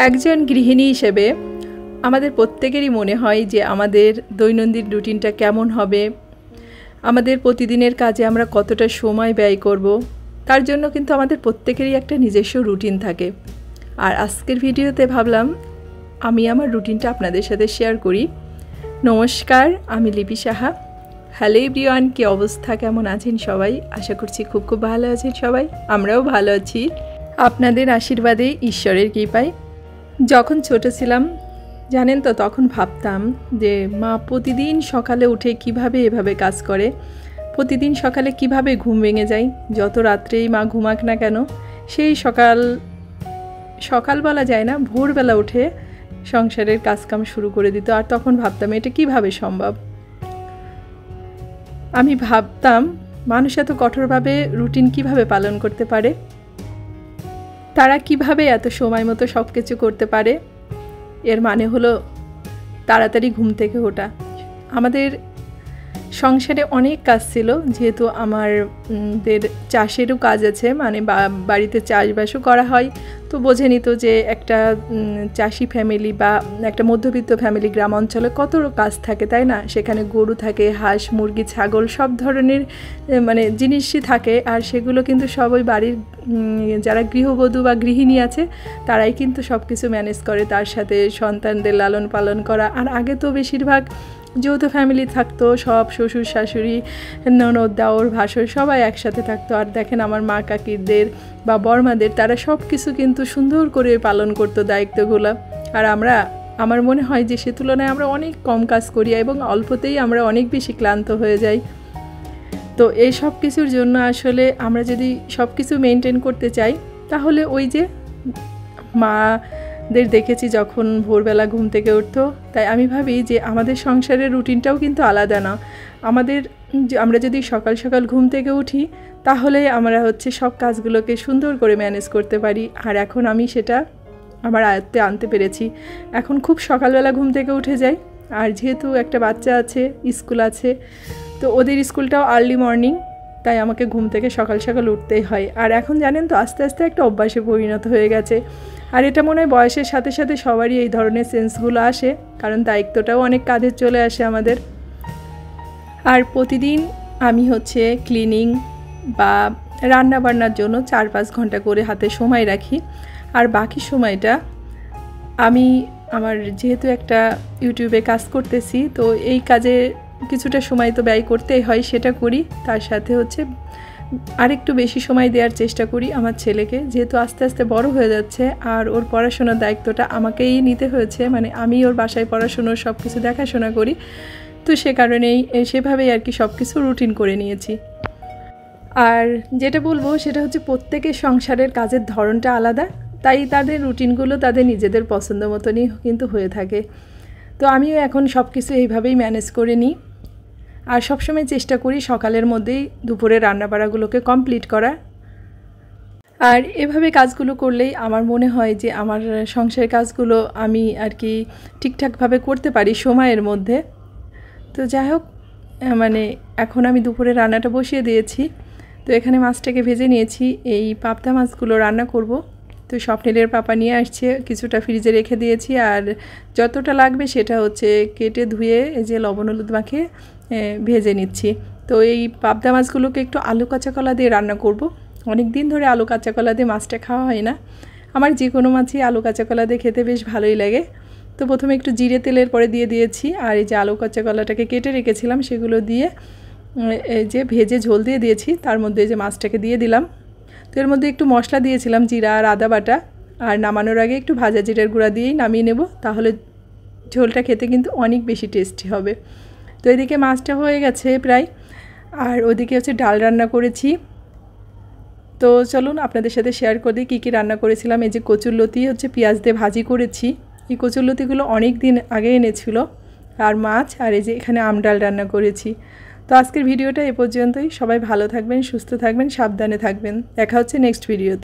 একজন গৃহিণী হিসেবে আমাদের প্রত্যেকেরই মনে হয় যে আমাদের দৈনন্দিন রুটিনটা কেমন হবে, আমাদের প্রতিদিনের কাজে আমরা কতটা সময় ব্যয় করব, তার জন্য কিন্তু আমাদের প্রত্যেকেরই একটা নিজস্ব রুটিন থাকে। আর আজকের ভিডিওতে ভাবলাম আমি আমার রুটিনটা আপনাদের সাথে শেয়ার করি। নমস্কার, আমি লিপি সাহা। হ্যালো এভরিওয়ান, কী অবস্থা, কেমন আছেন সবাই? আশা করছি খুব ভালো আছেন সবাই। আমরাও ভালো আছি আপনাদের আশীর্বাদে, ঈশ্বরের কৃপায়। যখন ছোট ছিলাম জানেন তো, তখন ভাবতাম যে মা প্রতিদিন সকালে উঠে কিভাবে এভাবে কাজ করে, প্রতিদিন সকালে কিভাবে ঘুম ভেঙে যায়, যত রাত্রেই মা ঘুমাক না কেন সেই সকাল বলা যায় না, ভোরবেলা উঠে সংসারের কাজকাম শুরু করে দিত। আর তখন ভাবতাম এটা কিভাবে সম্ভব। আমি ভাবতাম মানুষ এত কঠোরভাবে রুটিন কিভাবে পালন করতে পারে, তারা কিভাবে এত সময় মতো সব কিছু করতে পারে। এর মানে হলো তাড়াতাড়ি ঘুম থেকে ওঠা। আমাদের সংসারে অনেক কাজ ছিল, যেহেতু আমাদের চাষেরও কাজ আছে, মানে বাড়িতে চাষবাসও করা হয়। তো বোঝে নিত যে একটা চাষি ফ্যামিলি বা একটা মধ্যবিত্ত ফ্যামিলি গ্রাম অঞ্চলে কত কাজ থাকে, তাই না? সেখানে গরু থাকে, হাঁস মুরগি ছাগল সব ধরনের মানে জিনিসই থাকে। আর সেগুলো কিন্তু সবই বাড়ির যারা গৃহবধূ বা গৃহিণী আছে তারাই কিন্তু সব কিছু ম্যানেজ করে, তার সাথে সন্তানদের লালন পালন করা। আর আগে তো বেশিরভাগ যৌথ ফ্যামিলি থাকতো, সব শ্বশুর শাশুড়ি ননদ দেওর ভাসুর সবাই একসাথে থাকতো। আর দেখেন আমার মা কাকিদের বা বড়মাদের, তারা সব কিছু কিন্তু সুন্দর করে পালন করতো দায়িত্বগুলো। আর আমার মনে হয় যে সে তুলনায় আমরা অনেক কম কাজ করি এবং অল্পতেই আমরা অনেক বেশি ক্লান্ত হয়ে যাই। তো এই সব কিছুর জন্য আসলে আমরা যদি সব কিছু মেনটেন করতে চাই, তাহলে ওই যে মাদের দেখেছি যখন ভোরবেলা ঘুম থেকে উঠতো, তাই আমি ভাবি যে আমাদের সংসারের রুটিনটাও কিন্তু আলাদা না। আমরা যদি সকাল সকাল ঘুম থেকে উঠি, তাহলে আমরা সব কাজগুলোকে সুন্দর করে ম্যানেজ করতে পারি। আর এখন আমি সেটা আমার আয়ত্তে আনতে পেরেছি। এখন খুব সকালবেলা ঘুম থেকে উঠে যাই। আর যেহেতু একটা বাচ্চা আছে, স্কুল আছে, তো ওদের স্কুলটাও আর্লি মর্নিং, তাই আমাকে ঘুম থেকে সকাল সকাল উঠতেই হয়। আর এখন জানেন তো, আস্তে আস্তে একটা অভ্যাসে পরিণত হয়ে গেছে। আর এটা মনে হয় বয়সের সাথে সাথে সবারই এই ধরনের সেন্সগুলো আসে, কারণ দায়িত্বটাও অনেক কাঁধে চলে আসে আমাদের। আর প্রতিদিন আমি ক্লিনিং বা রান্না বান্নার জন্য 4-5 ঘন্টা করে হাতে সময় রাখি। আর বাকি সময়টা আমি যেহেতু একটা ইউটিউবে কাজ করতেছি, তো এই কাজে কিছুটা সময় তো ব্যয় করতেই হয়, সেটা করি। তার সাথে আরেকটু বেশি সময় দেওয়ার চেষ্টা করি আমার ছেলেকে, যেহেতু আস্তে আস্তে বড় হয়ে যাচ্ছে আর ওর পড়াশোনার দায়িত্বটা আমাকেই নিতে হয়েছে। মানে আমি ওর বাসায় পড়াশোনার সব কিছু দেখাশোনা করি। তো সে কারণেই সেভাবেই আর কি সব কিছু রুটিন করে নিয়েছি। আর যেটা বলবো সেটা প্রত্যেকের সংসারের কাজের ধরনটা আলাদা, তাই তাদের রুটিনগুলো তাদের নিজেদের পছন্দ মতনই কিন্তু হয়ে থাকে। তো আমিও এখন সব কিছু এইভাবেই ম্যানেজ করে নিই। আর সবসময় চেষ্টা করি সকালের মধ্যেই দুপুরে রান্নাবাড়াগুলোকে কমপ্লিট করা। আর এভাবে কাজগুলো করলেই আমার মনে হয় যে আমার সংসারের কাজগুলো আমি আর কি ঠিকঠাকভাবে করতে পারি সময়ের মধ্যে। তো যাই হোক, এখন আমি দুপুরে রান্নাটা বসিয়ে দিয়েছি। তো এখানে মাছটাকে ভেজে নিয়েছি, এই পাবদা মাছগুলো রান্না করব। তো স্বপ্নেলের পাপা নিয়ে আসছে, কিছুটা ফ্রিজে রেখে দিয়েছি। আর যতটা লাগবে সেটা কেটে ধুয়ে এই যে লবণ হলুদ মাখিয়ে ভেজে নিচ্ছি। তো এই পাবদা মাছগুলোকে একটু আলু কাঁচা কলা দিয়ে রান্না করব। অনেক দিন ধরে আলু কাঁচা কলা দিয়ে মাছটা খাওয়া হয় না। আমার যে কোনো মাছই আলু কাঁচা কলা দিয়ে খেতে বেশ ভালোই লাগে। তো প্রথমে একটু জিরে তেলের পরে দিয়ে দিয়েছি। আর এই যে আলু কাঁচা কলাটাকে কেটে রেখেছিলাম সেগুলো দিয়ে এই যে ভেজে ঝোল দিয়ে দিয়েছি। তার মধ্যে এই যে মাছটাকে দিয়ে দিলাম। তো এর মধ্যে একটু মশলা দিয়েছিলাম, জিরা আর আদা বাটা। আর নামানোর আগে একটু ভাজা জিরার গুঁড়া দিয়েই নামিয়ে নেব, তাহলে ঝোলটা খেতে কিন্তু অনেক বেশি টেস্টি হবে। তো এদিকে মাছটা হয়ে গেছে প্রায়। আর ওদিকে ডাল রান্না করেছি। তো চলুন আপনাদের সাথে শেয়ার করে দিই কী কী রান্না করেছিলাম। এই যে কচুরলতি পেঁয়াজ দিয়ে ভাজি করেছি। এই কচুরলতিগুলো অনেক দিন আগে এনেছিল। আর মাছ, আর এই যে এখানে আমডাল রান্না করেছি। তো আজকের ভিডিওটা এ পর্যন্তই। সবাই ভালো থাকবেন, সুস্থ থাকবেন, সাবধানে থাকবেন। দেখা হচ্ছে নেক্সট ভিডিওতে।